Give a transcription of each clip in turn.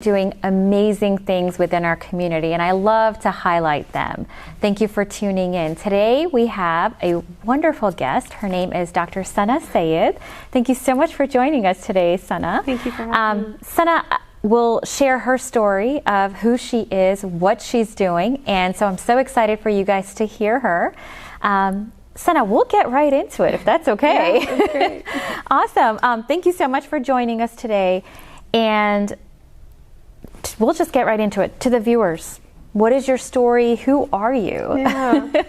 doing amazing things within our community, and I love to highlight them. Thank you for tuning in. Today we have a wonderful guest. Her name is Dr. Sana Syed. Thank you so much for joining us today, Sana. Thank you for having me. Sana will share her story of who she is, what she's doing, and so I'm so excited for you guys to hear her. Sana, we'll get right into it if that's okay. Yeah, that's great. Awesome. Thank you so much for joining us today, and we'll just get right into it. To the viewers, what is your story? Who are you? Yeah.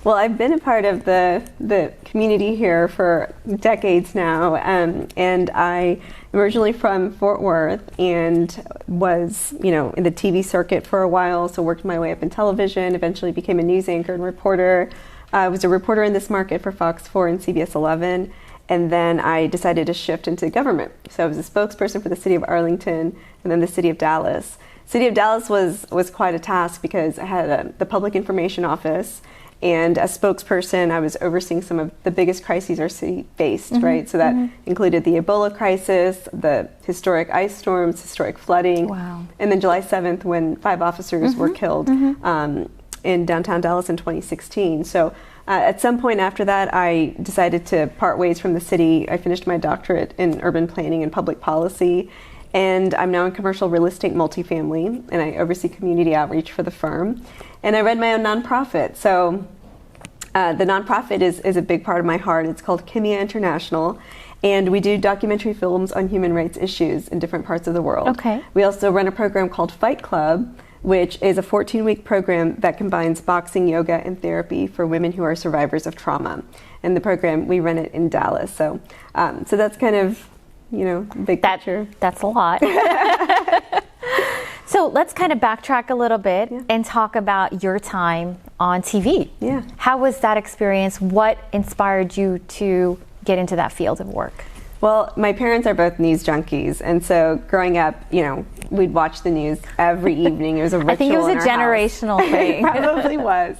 Well, I've been a part of the community here for decades now, and I am originally from Fort Worth and was, in the TV circuit for a while, so worked my way up in television, eventually became a news anchor and reporter. I was a reporter in this market for Fox 4 and CBS 11, and then I decided to shift into government. So I was a spokesperson for the city of Arlington and then the city of Dallas. City of Dallas was quite a task because I had the public information office, and as spokesperson, I was overseeing some of the biggest crises our city faced, right? So that included the Ebola crisis, the historic ice storms, historic flooding, and then July 7th when 5 officers were killed in downtown Dallas in 2016. So at some point after that, I decided to part ways from the city. I finished my doctorate in urban planning and public policy, and I'm now in commercial real estate multifamily, and I oversee community outreach for the firm. And I run my own nonprofit. So the nonprofit is a big part of my heart. It's called Kimia International, and we do documentary films on human rights issues in different parts of the world. Okay. We also run a program called Fight Club, which is a 14-week program that combines boxing, yoga, and therapy for women who are survivors of trauma. And the program, we run it in Dallas. So that's kind of, big picture. That's a lot. So let's kind of backtrack a little bit and talk about your time on TV. Yeah. How was that experience? What inspired you to get into that field of work? Well, my parents are both news junkies, and so growing up, we'd watch the news every evening. It was a ritual. I think it was a generational thing. It probably was.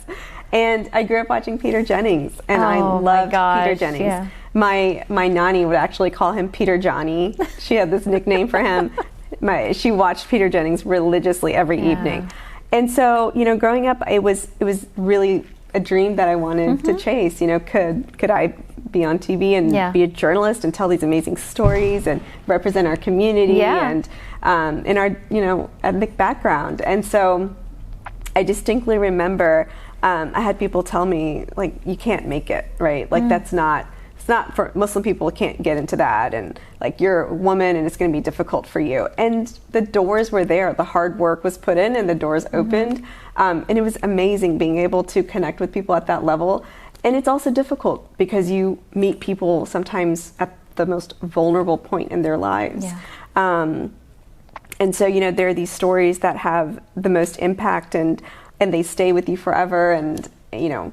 And I grew up watching Peter Jennings, and I loved Peter Jennings. Yeah. My nanny would actually call him Peter Johnny. She had this nickname for him. She watched Peter Jennings religiously every evening. And so, growing up, it was really a dream that I wanted to chase. Could I be on TV and be a journalist and tell these amazing stories and represent our community and in our ethnic background. And so I distinctly remember I had people tell me, like, you can't make it, right? Like it's not for Muslim people, can't get into that, and like you're a woman and it's going to be difficult for you. And the doors were there, the hard work was put in and the doors opened, and it was amazing being able to connect with people at that level. And it's also difficult because you meet people sometimes at the most vulnerable point in their lives. And so, there are these stories that have the most impact and they stay with you forever. And,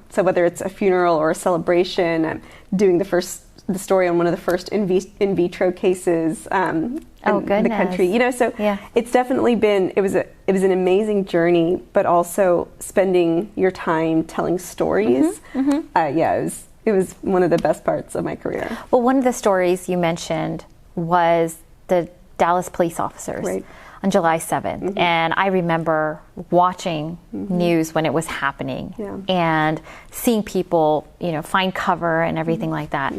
so whether it's a funeral or a celebration, I'm doing the story on one of the first in vitro cases in the country. It's definitely been, it was an amazing journey, but also spending your time telling stories. It was one of the best parts of my career. Well, one of the stories you mentioned was the Dallas police officers on July 7th. And I remember watching news when it was happening and seeing people, find cover and everything like that.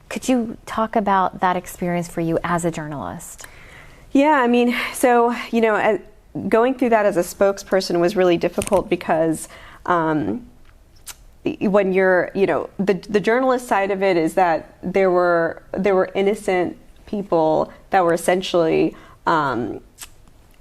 Could you talk about that experience for you as a journalist? Yeah, so, going through that as a spokesperson was really difficult because when you're, the journalist side of it is that there were innocent people that were essentially,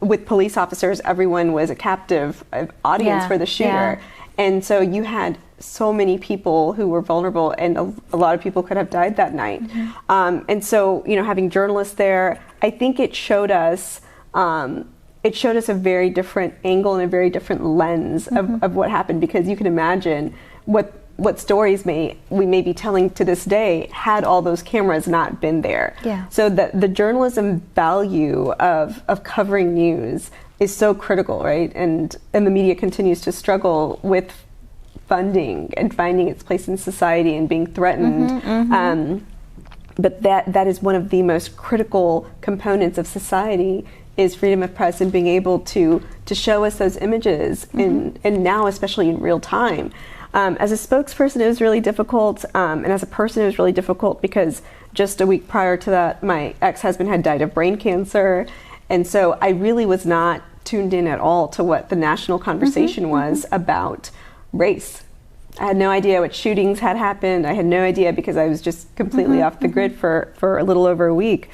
with police officers, everyone was a captive audience for the shooter. And so you had so many people who were vulnerable, and a lot of people could have died that night. And so, having journalists there, I think it showed us a very different angle and a very different lens of what happened, because you can imagine what stories we may be telling to this day had all those cameras not been there. So the journalism value of covering news is so critical, right? And the media continues to struggle with funding and finding its place in society and being threatened. But that is one of the most critical components of society is freedom of press and being able to show us those images and now especially in real time. As a spokesperson, it was really difficult, and as a person, it was really difficult because just a week prior to that, my ex-husband had died of brain cancer, and so I really was not tuned in at all to what the national conversation was about race. I had no idea what shootings had happened. I had no idea because I was just completely off the grid for a little over a week.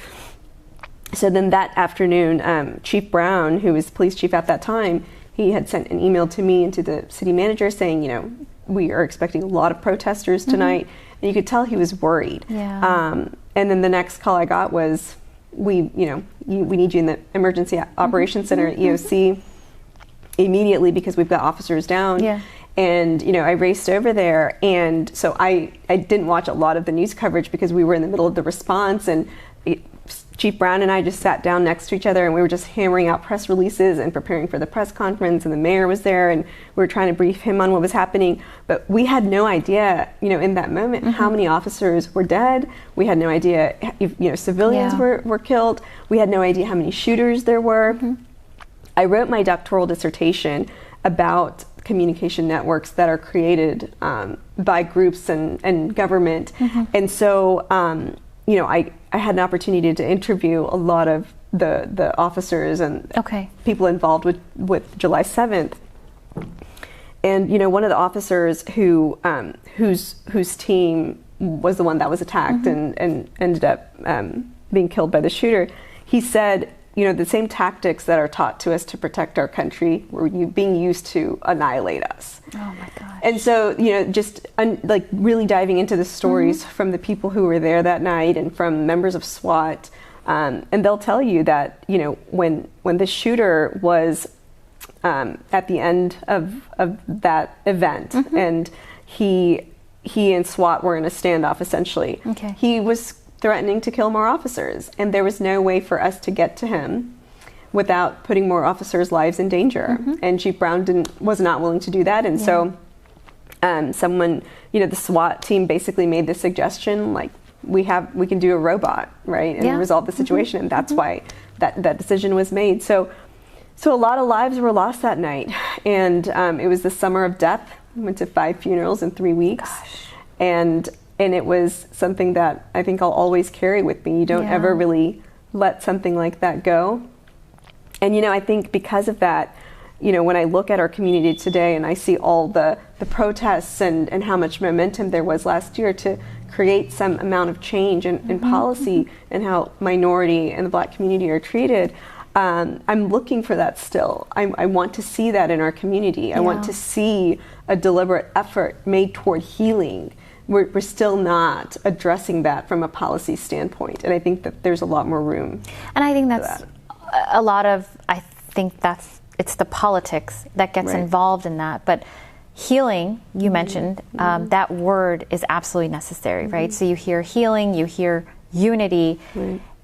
So then that afternoon, Chief Brown, who was the police chief at that time, he had sent an email to me and to the city manager saying, you know, we are expecting a lot of protesters tonight. And you could tell he was worried. Yeah. And then the next call I got was, we need you in the emergency operations center at EOC immediately because we've got officers down. Yeah. And, you know, I raced over there. And so I didn't watch a lot of the news coverage because we were in the middle of the response. And Chief Brown and I just sat down next to each other and we were just hammering out press releases and preparing for the press conference, and the mayor was there and we were trying to brief him on what was happening. But we had no idea, you know, in that moment how many officers were dead. We had no idea if, you know, civilians were killed. We had no idea how many shooters there were. I wrote my doctoral dissertation about communication networks that are created by groups and government. And so, you know, I had an opportunity to interview a lot of the officers and people involved with July 7th. And, you know, one of the officers whose team was the one that was attacked and ended up being killed by the shooter, he said, you know, the same tactics that are taught to us to protect our country were being used to annihilate us. Oh my gosh. And so, you know, just like really diving into the stories from the people who were there that night and from members of SWAT, and they'll tell you that, you know, when the shooter was at the end of that event, and he and SWAT were in a standoff essentially. He was threatening to kill more officers, and there was no way for us to get to him without putting more officers' lives in danger. And Chief Brown was not willing to do that, and so someone, you know, the SWAT team basically made the suggestion, like, we can do a robot, right, and resolve the situation, and that's why that decision was made. So a lot of lives were lost that night, and it was the summer of death. I went to 5 funerals in 3 weeks. And it was something that I think I'll always carry with me. You don't ever really let something like that go. And, you know, I think because of that, you know, when I look at our community today and I see all the protests and how much momentum there was last year to create some amount of change in policy and how minority and the Black community are treated, I'm looking for that still. I want to see that in our community. I want to see a deliberate effort made toward healing. We're still not addressing that from a policy standpoint, and I think that there's a lot more room. And I think that's a lot of, it's the politics that gets involved in that. But healing, you mentioned, that word is absolutely necessary, right? So you hear healing, you hear unity,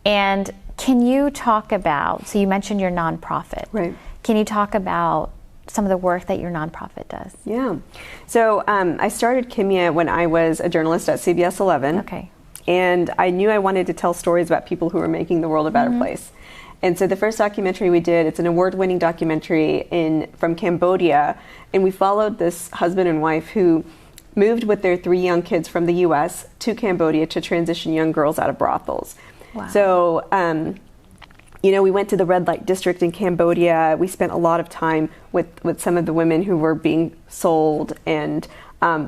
and can you talk about, so you mentioned your nonprofit. Can you talk about some of the work that your nonprofit does? Yeah. So I started Kimya when I was a journalist at CBS 11. And I knew I wanted to tell stories about people who were making the world a better place. And so the first documentary we did, it's an award-winning documentary from Cambodia. And we followed this husband and wife who moved with their 3 young kids from the US to Cambodia to transition young girls out of brothels. So, you know, we went to the red light district in Cambodia. We spent a lot of time with some of the women who were being sold and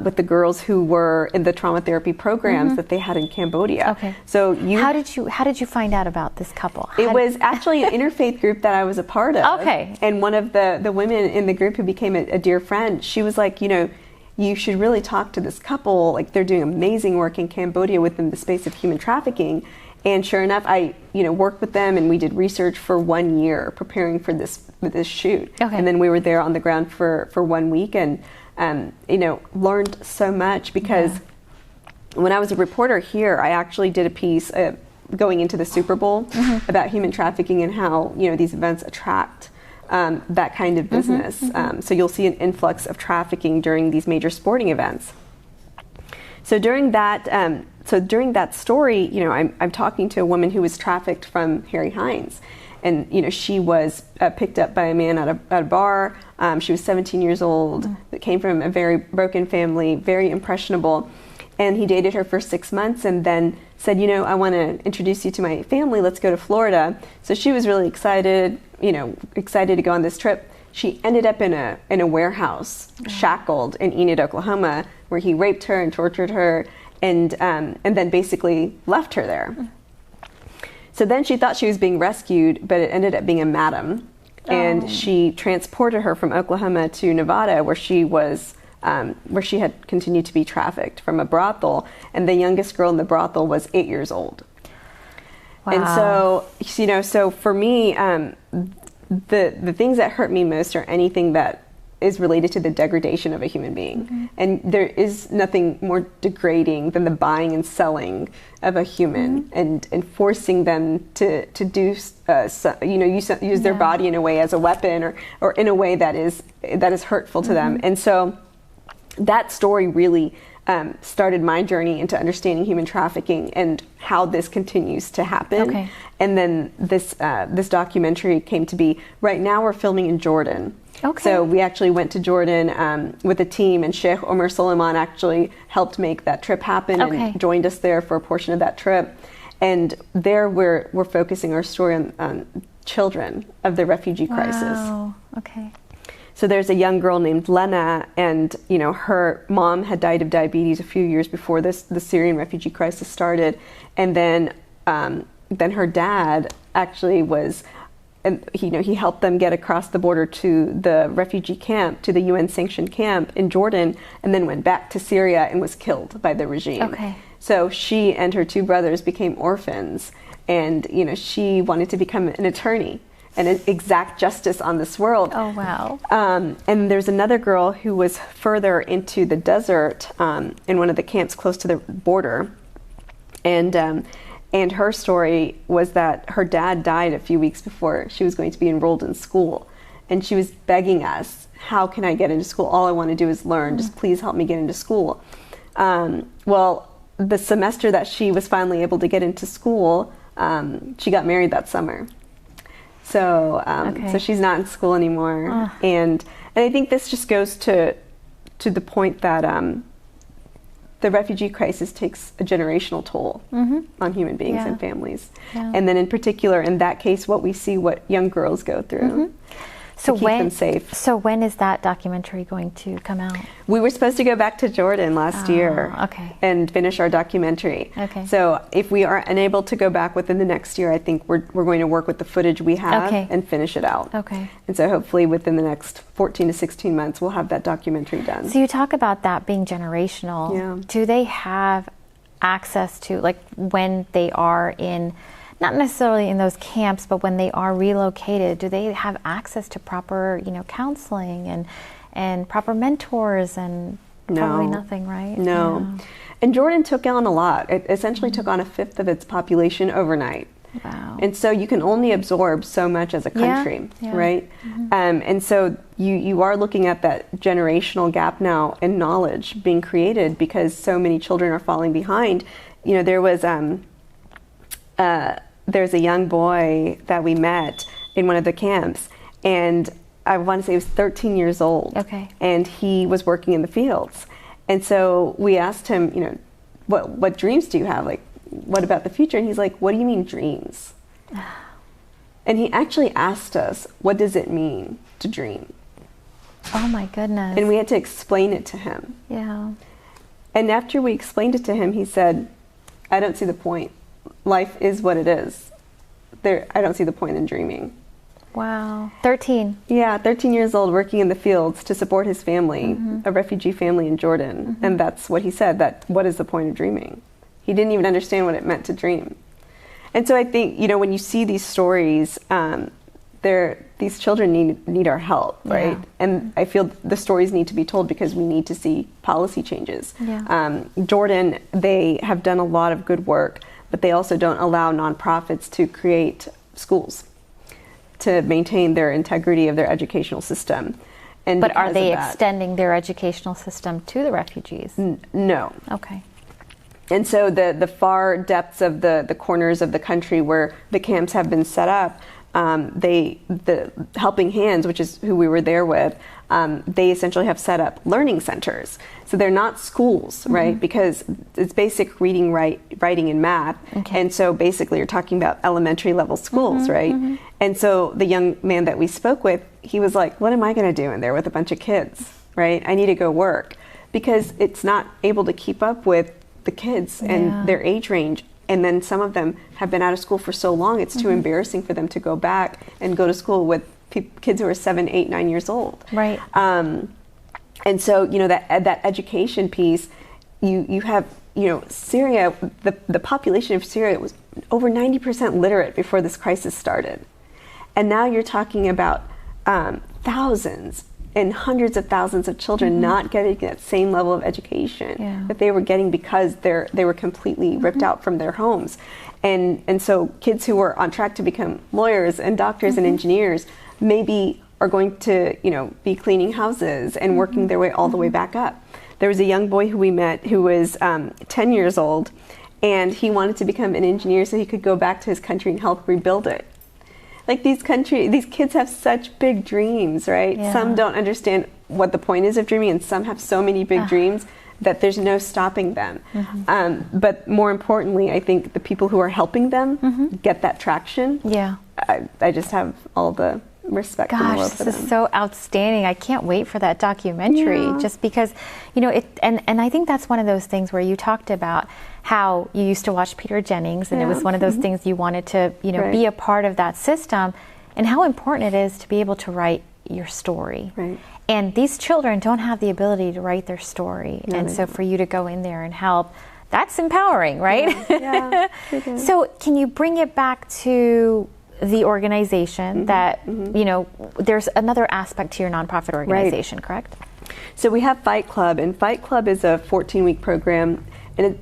with the girls who were in the trauma therapy programs that they had in Cambodia. So how did you find out about this couple? It was actually an interfaith group that I was a part of. And one of the women in the group who became a dear friend, she was like, you know, you should really talk to this couple. Like, they're doing amazing work in Cambodia within the space of human trafficking. And sure enough, I, you know, worked with them, and we did research for 1 year preparing for this shoot. And then we were there on the ground for 1 week, and you know, learned so much because when I was a reporter here, I actually did a piece going into the Super Bowl about human trafficking and how, you know, these events attract that kind of business. So you'll see an influx of trafficking during these major sporting events. So during that story, you know, I'm talking to a woman who was trafficked from Harry Hines, And, she was picked up by a man at a bar. She was 17 years old, came from a very broken family, very impressionable. And he dated her for 6 months and then said, I want to introduce you to my family. Let's go to Florida. So she was really excited, excited to go on this trip. She ended up in a warehouse, shackled in Enid, Oklahoma, where he raped her and tortured her and then basically left her there. So then she thought she was being rescued, but it ended up being a madam. And she transported her from Oklahoma to Nevada, where she had continued to be trafficked from a brothel. And the youngest girl in the brothel was 8 years old. Wow. And so, so for me, the things that hurt me most are anything that is related to the degradation of a human being. And there is nothing more degrading than the buying and selling of a human and forcing them to do, use their body in a way as a weapon or in a way that is hurtful to them. And so that story really started my journey into understanding human trafficking and how this continues to happen. Okay. And then this documentary came to be. Right now we're filming in Jordan. Okay. So we actually went to Jordan with a team, and Sheikh Omar Suleiman actually helped make that trip happen and joined us there for a portion of that trip. And there we're focusing our story on children of the refugee crisis. Wow. Okay. So there's a young girl named Lena, and her mom had died of diabetes a few years before the Syrian refugee crisis started, and then her dad actually was, and he helped them get across the border to the refugee camp, to the UN sanctioned camp in Jordan, and then went back to Syria and was killed by the regime. Okay. So she and her two brothers became orphans, and she wanted to become an attorney and exact justice on this world. Oh, wow. And there's another girl who was further into the desert in one of the camps close to the border. And her story was that her dad died a few weeks before she was going to be enrolled in school. And she was begging us, how can I get into school? All I want to do is learn. Just please help me get into school. Well, the semester that she was finally able to get into school, she got married that summer. So so she's not in school anymore. And I think this just goes to the point that the refugee crisis takes a generational toll on human beings and families. Yeah. And then in particular, in that case, what we see what young girls go through. To keep them safe. So when is that documentary going to come out? We were supposed to go back to Jordan last year and finish our documentary. Okay. So if we are unable to go back within the next year, I think we're going to work with the footage we have and finish it out. Okay. And so hopefully within the next 14 to 16 months, we'll have that documentary done. So you talk about that being generational. Yeah. Do they have access to, like, when they are in, not necessarily in those camps, but when they are relocated, do they have access to proper, counseling and proper mentors and probably nothing, right? No. Yeah. And Jordan took on a lot. It essentially took on a fifth of its population overnight. Wow. And so you can only absorb so much as a country, right? And so you are looking at that generational gap now in knowledge being created because so many children are falling behind. There was there's a young boy that we met in one of the camps, and I want to say he was 13 years old. Okay. And he was working in the fields. And so we asked him, what dreams do you have? Like, what about the future? And he's like, what do you mean dreams? And he actually asked us, what does it mean to dream? Oh my goodness. And we had to explain it to him. Yeah. And after we explained it to him, he said, I don't see the point. Life is what it is. I don't see the point in dreaming. Wow. 13. Yeah, 13 years old, working in the fields to support his family, a refugee family in Jordan. And that's what he said, that what is the point of dreaming? He didn't even understand what it meant to dream. And so I think, when you see these stories, these children need our help, right? Yeah. And I feel the stories need to be told because we need to see policy changes. Yeah. Jordan, they have done a lot of good work, but they also don't allow nonprofits to create schools to maintain their integrity of their educational system. But are they extending their educational system to the refugees? No. Okay. And so the far depths of the corners of the country where the camps have been set up, the Helping Hands, which is who we were there with, they essentially have set up learning centers. So they're not schools, right? Because it's basic reading, writing, and math. Okay. And so basically you're talking about elementary level schools, right? And so the young man that we spoke with, he was like, what am I going to do in there with a bunch of kids, right? I need to go work, because it's not able to keep up with the kids and their age range. And then some of them have been out of school for so long, it's too embarrassing for them to go back and go to school with kids who are 7, 8, 9 years old. Right. And so, that education piece, you have, Syria, the population of Syria was over 90% literate before this crisis started. And now you're talking about thousands and hundreds of thousands of children not getting that same level of education that they were getting because they were completely ripped out from their homes. And so kids who were on track to become lawyers and doctors and engineers maybe are going to, be cleaning houses and working their way all the way back up. There was a young boy who we met who was 10 years old, and he wanted to become an engineer so he could go back to his country and help rebuild it. Like these kids have such big dreams, right? Yeah. Some don't understand what the point is of dreaming, and some have so many big dreams that there's no stopping them. But more importantly, I think the people who are helping them get that traction. Yeah, I just have all the respect in the world for them. This is so outstanding. I can't wait for that documentary, just because, and I think that's one of those things where you talked about how you used to watch Peter Jennings, and it was one of those things you wanted to, be a part of that system, and how important it is to be able to write your story. Right. And these children don't have the ability to write their story. No, and so for you to go in there and help, that's empowering, right? Yeah, So can you bring it back to the organization that, there's another aspect to your nonprofit organization, correct? So we have Fight Club, and Fight Club is a 14-week program. And,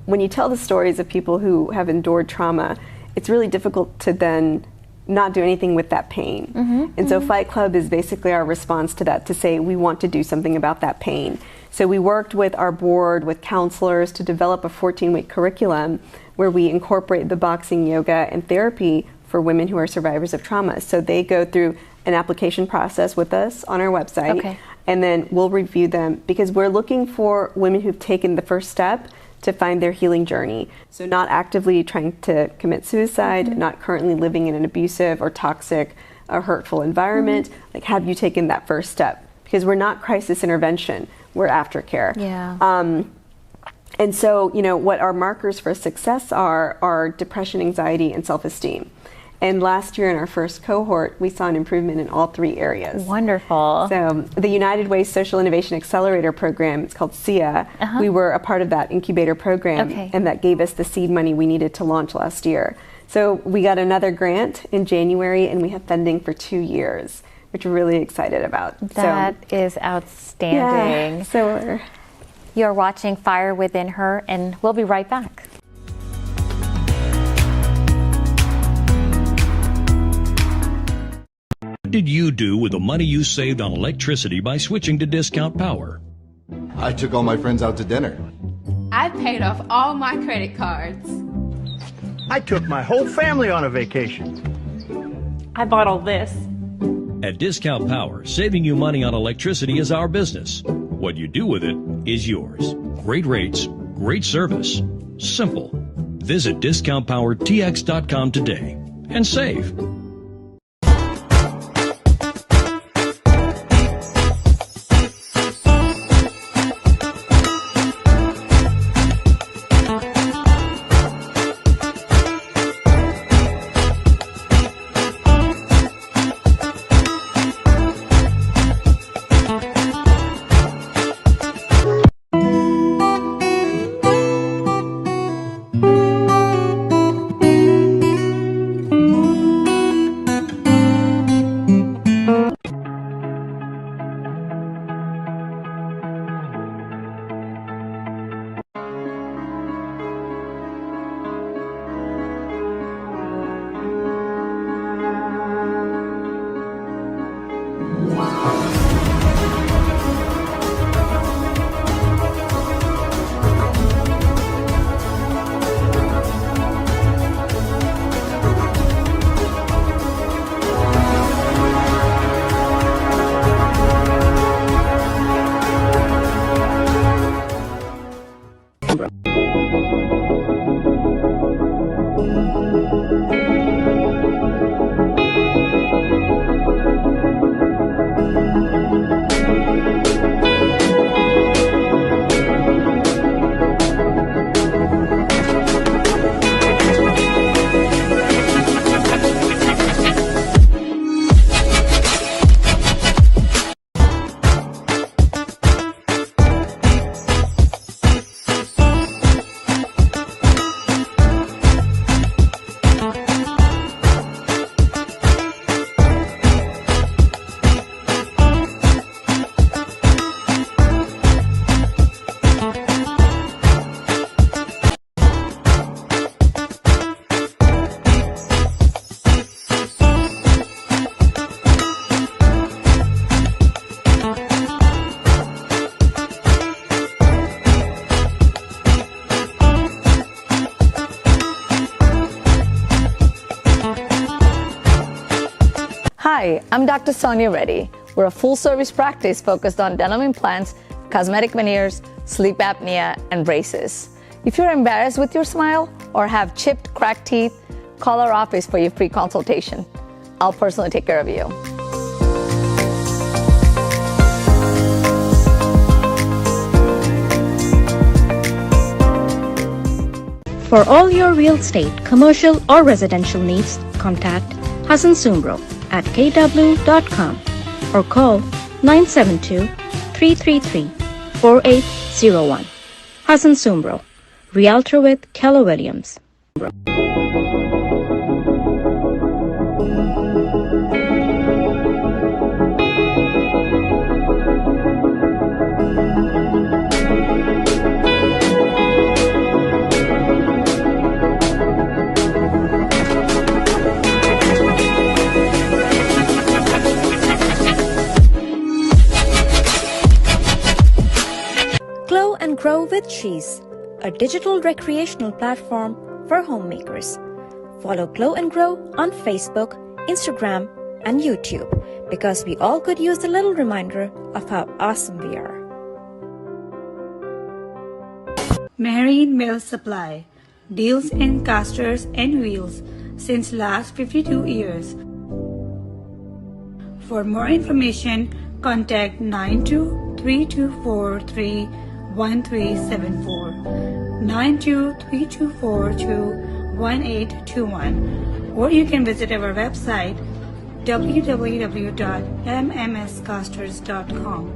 when you tell the stories of people who have endured trauma, it's really difficult to then not do anything with that pain. And so Fight Club is basically our response to that, to say we want to do something about that pain. So we worked with our board, with counselors, to develop a 14-week curriculum where we incorporate the boxing, yoga, and therapy for women who are survivors of trauma. So they go through an application process with us on our website, and then we'll review them, because we're looking for women who've taken the first step to find their healing journey. So not actively trying to commit suicide, not currently living in an abusive or toxic or hurtful environment. Like, have you taken that first step? Because we're not crisis intervention, we're aftercare. And so, what our markers for success are depression, anxiety, and self-esteem. And last year in our first cohort, we saw an improvement in all 3 areas. Wonderful. So the United Way Social Innovation Accelerator Program, it's called SIA, we were a part of that incubator program, and that gave us the seed money we needed to launch last year. So we got another grant in January, and we have funding for 2 years, which we're really excited about. That is outstanding. Yeah, so you're watching Fire Within Her, and we'll be right back. What did you do with the money you saved on electricity by switching to Discount Power? I took all my friends out to dinner. I paid off all my credit cards. I took my whole family on a vacation. I bought all this. At Discount Power, saving you money on electricity is our business. What you do with it is yours. Great rates, great service. Simple. Visit discountpowertx.com today and save. Hi, I'm Dr. Sonia Reddy. We're a full-service practice focused on dental implants, cosmetic veneers, sleep apnea, and braces. If you're embarrassed with your smile or have chipped, cracked teeth, call our office for your free consultation. I'll personally take care of you. For all your real estate, commercial or residential needs, contact Hassan Sumro at kw.com or call 972-333-4801. Hassan Sumro, Realtor with Keller Williams. Glow and Grow with Cheese, a digital recreational platform for homemakers. Follow Glow and Grow on Facebook, Instagram, and YouTube because we all could use a little reminder of how awesome we are. Marine Mill Supply deals in casters and wheels since last 52 years. For more information, contact 9232431374, 9232421821, or you can visit our website www.mmscasters.com.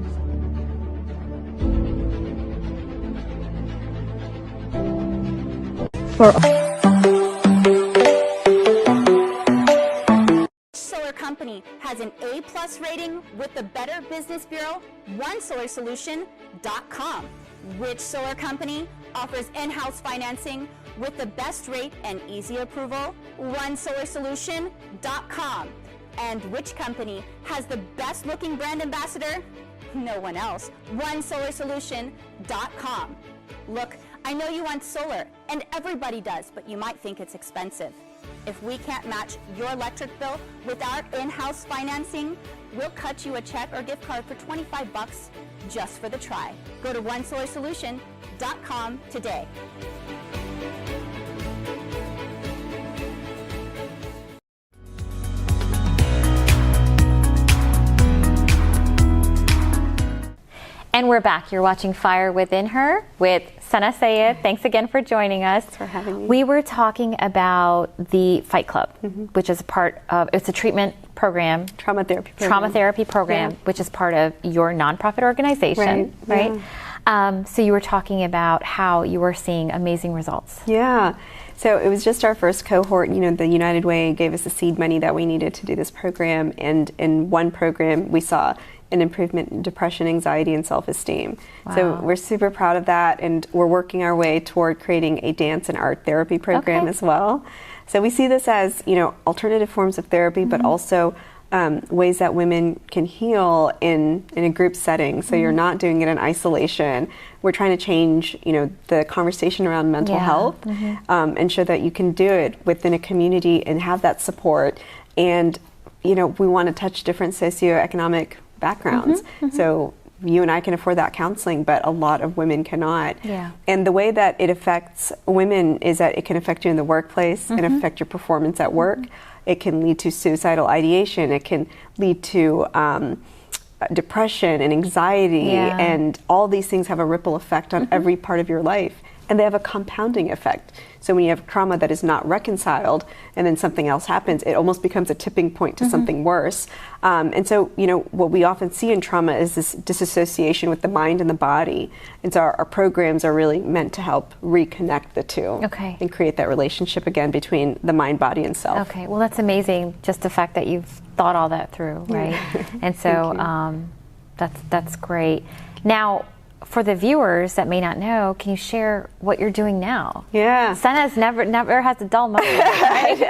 Solar company has an A+ rating with the Better Business Bureau, OneSolarSolution.com. Which solar company offers in-house financing with the best rate and easy approval? OneSolarSolution.com. And which company has the best looking brand ambassador? No one else. OneSolarSolution.com. Look, I know you want solar, and everybody does, but you might think it's expensive. If we can't match your electric bill with our in-house financing, we'll cut you a check or gift card for $25 just for the try. Go to OneSolarSolution.com today. And we're back. You're watching Fire Within Her with Sana Syed. Thanks again for joining us. Thanks for having me. We were talking about the Fight Club, which is a part of, it's a treatment program. Trauma therapy program, which is part of your nonprofit organization, right? Yeah. So you were talking about how you were seeing amazing results. Yeah. So it was just our first cohort. You know, the United Way gave us the seed money that we needed to do this program. And in one program, we saw an improvement in depression, anxiety, and self-esteem. Wow. So we're super proud of that, and we're working our way toward creating a dance and art therapy program as well. So we see this as, you know, alternative forms of therapy, but also ways that women can heal in a group setting. So you're not doing it in isolation. We're trying to change, you know, the conversation around mental health and show that you can do it within a community and have that support. And, you know, we want to touch different socioeconomic backgrounds. So you and I can afford that counseling, but a lot of women cannot. And the way that it affects women is that it can affect you in the workplace and affect your performance at work. It can lead to suicidal ideation. It can lead to depression and anxiety, and all these things have a ripple effect on every part of your life, and they have a compounding effect. So when you have trauma that is not reconciled and then something else happens, it almost becomes a tipping point to something worse. And so, you know, what we often see in trauma is this disassociation with the mind and the body. And so our programs are really meant to help reconnect the two and create that relationship again between the mind, body, and self. Okay, well, that's amazing, just the fact that you've thought all that through, right? And so that's great. Now, for the viewers that may not know, can you share what you're doing now? Sana's never has a dull moment. Right?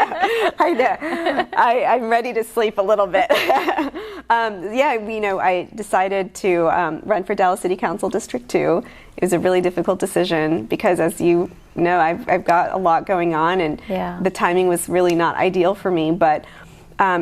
I know. I'm ready to sleep a little bit. You know, I decided to run for Dallas City Council District 2. It was a really difficult decision because, as you know, I've got a lot going on, and the timing was really not ideal for me. But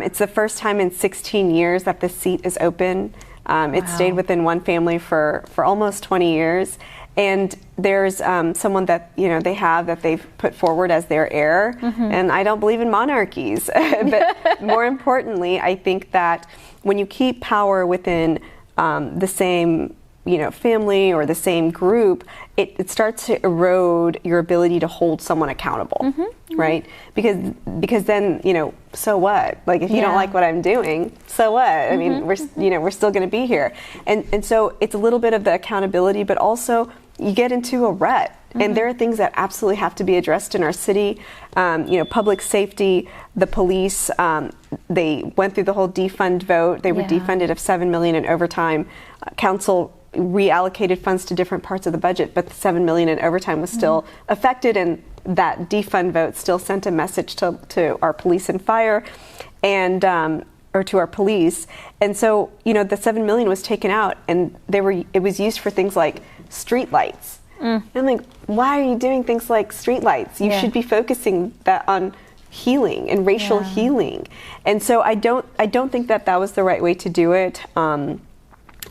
It's the first time in 16 years that the seat is open. It stayed within one family for almost 20 years. And there's someone that they've put forward as their heir. And I don't believe in monarchies. But more importantly, I think that when you keep power within the same family or the same group, it starts to erode your ability to hold someone accountable, right? Because then, so what? Like, if you don't like what I'm doing, so what? I mean, we're still going to be here. And so it's a little bit of the accountability, but also you get into a rut. And there are things that absolutely have to be addressed in our city. Public safety, the police, they went through the whole defund vote. They were defunded of $7 million in overtime. Council reallocated funds to different parts of the budget, but the $7 million in overtime was still affected, and that defund vote still sent a message to our police and fire, and or to our police. And so, the $7 million was taken out, and it was used for things like street lights. And I'm like, why are you doing things like street lights? You should be focusing that on healing and racial healing. And so I don't think that was the right way to do it.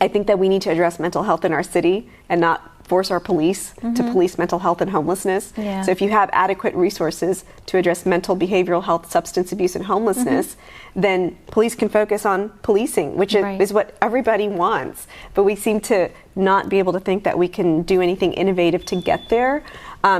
I think that we need to address mental health in our city and not force our police to police mental health and homelessness. So if you have adequate resources to address mental, behavioral health, substance abuse, and homelessness, then police can focus on policing, which is what everybody wants. But we seem to not be able to think that we can do anything innovative to get there.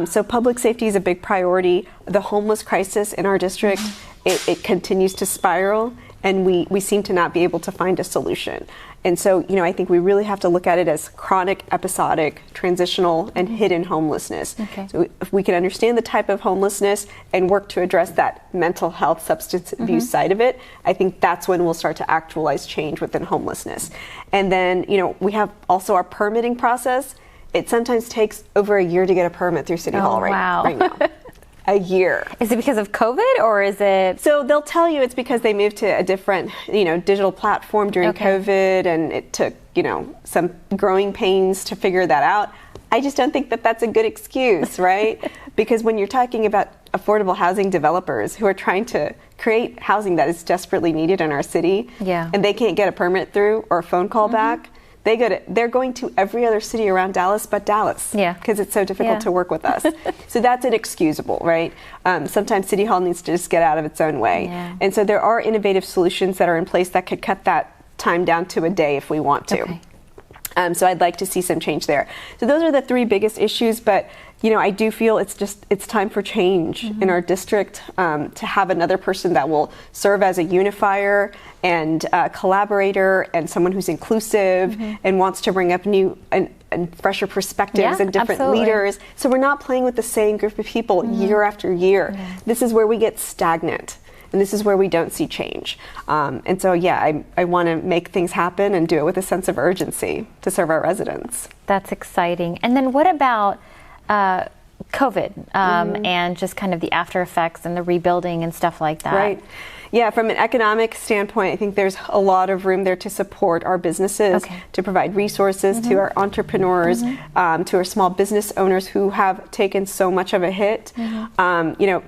So public safety is a big priority. The homeless crisis in our district, it continues to spiral, and we seem to not be able to find a solution. And so, I think we really have to look at it as chronic, episodic, transitional, and hidden homelessness. So if we can understand the type of homelessness and work to address that mental health, substance abuse side of it, I think that's when we'll start to actualize change within homelessness. And then, we have also our permitting process. It sometimes takes over a year to get a permit through City Hall right now. A year. Is it because of COVID, or is it? So they'll tell you it's because they moved to a different, digital platform during COVID, and it took, some growing pains to figure that out. I just don't think that that's a good excuse, right? Because when you're talking about affordable housing developers who are trying to create housing that is desperately needed in our city, and they can't get a permit through or a phone call back, they're going to every other city around Dallas but Dallas, because it's so difficult to work with us. So that's inexcusable, right? Sometimes City Hall needs to just get out of its own way. And so there are innovative solutions that are in place that could cut that time down to a day if we want to. So I'd like to see some change there. So those are the three biggest issues, but I do feel it's time for change in our district, to have another person that will serve as a unifier and a collaborator and someone who's inclusive and wants to bring up new and fresher perspectives and different leaders. So we're not playing with the same group of people year after year. This is where we get stagnant. And this is where we don't see change. And so, I want to make things happen and do it with a sense of urgency to serve our residents. That's exciting. And then what about COVID and just kind of the after effects and the rebuilding and stuff like that? Right. Yeah, from an economic standpoint, I think there's a lot of room there to support our businesses, to provide resources to our entrepreneurs, to our small business owners who have taken so much of a hit.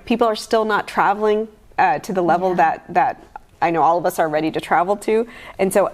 People are still not traveling to the level that I know all of us are ready to travel to. And so,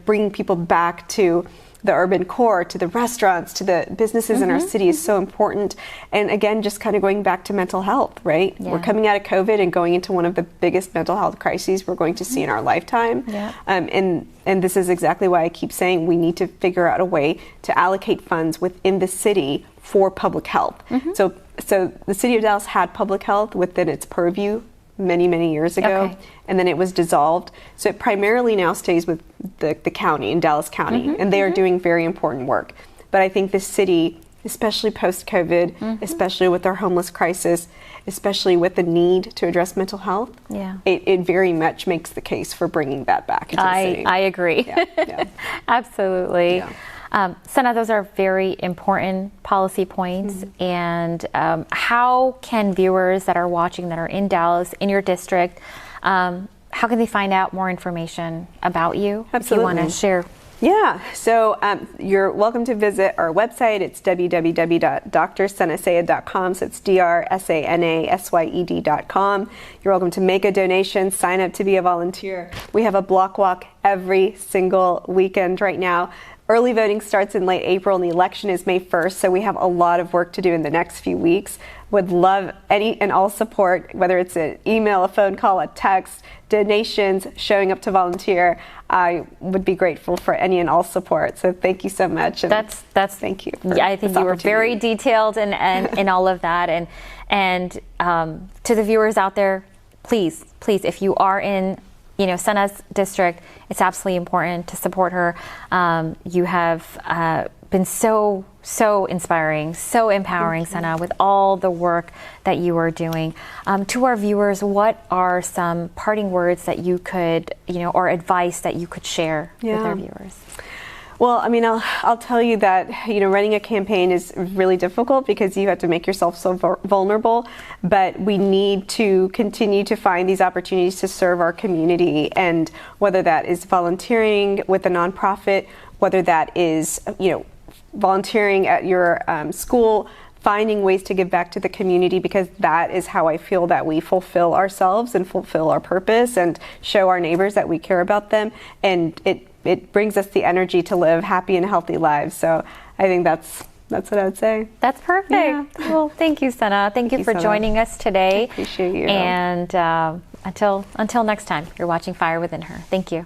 bringing people back to the urban core, to the restaurants, to the businesses in our city is so important. And again, just kind of going back to mental health, right? We're coming out of COVID and going into one of the biggest mental health crises we're going to see in our lifetime. And this is exactly why I keep saying we need to figure out a way to allocate funds within the city for public health. So the city of Dallas had public health within its purview many years ago, and then it was dissolved. So it primarily now stays with the county, in Dallas County, and they are doing very important work. But I think the city, especially post-COVID, especially with our homeless crisis, especially with the need to address mental health, it very much makes the case for bringing that back into the city. I agree. Absolutely. Sana, those are very important policy points. And how can viewers that are watching that are in Dallas, in your district, how can they find out more information about you? Absolutely. If you want to share Yeah, so you're welcome to visit our website. It's www.drsanasayed.com. So it's drsanasayed.com. You're welcome to make a donation, sign up to be a volunteer. We have a block walk every single weekend right now. Early voting starts in late April and the election is May 1st, so we have a lot of work to do in the next few weeks. Would love any and all support, whether it's an email, a phone call, a text, donations, showing up to volunteer. I would be grateful for any and all support. So thank you so much. And that's thank you. Yeah, I think you were very detailed and in all of that. And to the viewers out there, please, if you are in Sana's district, it's absolutely important to support her. You have been so inspiring, so empowering, Sana, with all the work that you are doing. To our viewers, what are some parting words that you could, or advice that you could share with our viewers? Well, I mean, I'll tell you that, running a campaign is really difficult because you have to make yourself so vulnerable, but we need to continue to find these opportunities to serve our community, and whether that is volunteering with a nonprofit, whether that is, volunteering at your school, finding ways to give back to the community, because that is how I feel that we fulfill ourselves and fulfill our purpose and show our neighbors that we care about them. And it brings us the energy to live happy and healthy lives. So I think that's what I would say. That's perfect. Yeah. Well, thank you, Sana. Thank you for joining us today. I appreciate you. And until next time, you're watching Fire Within Her. Thank you.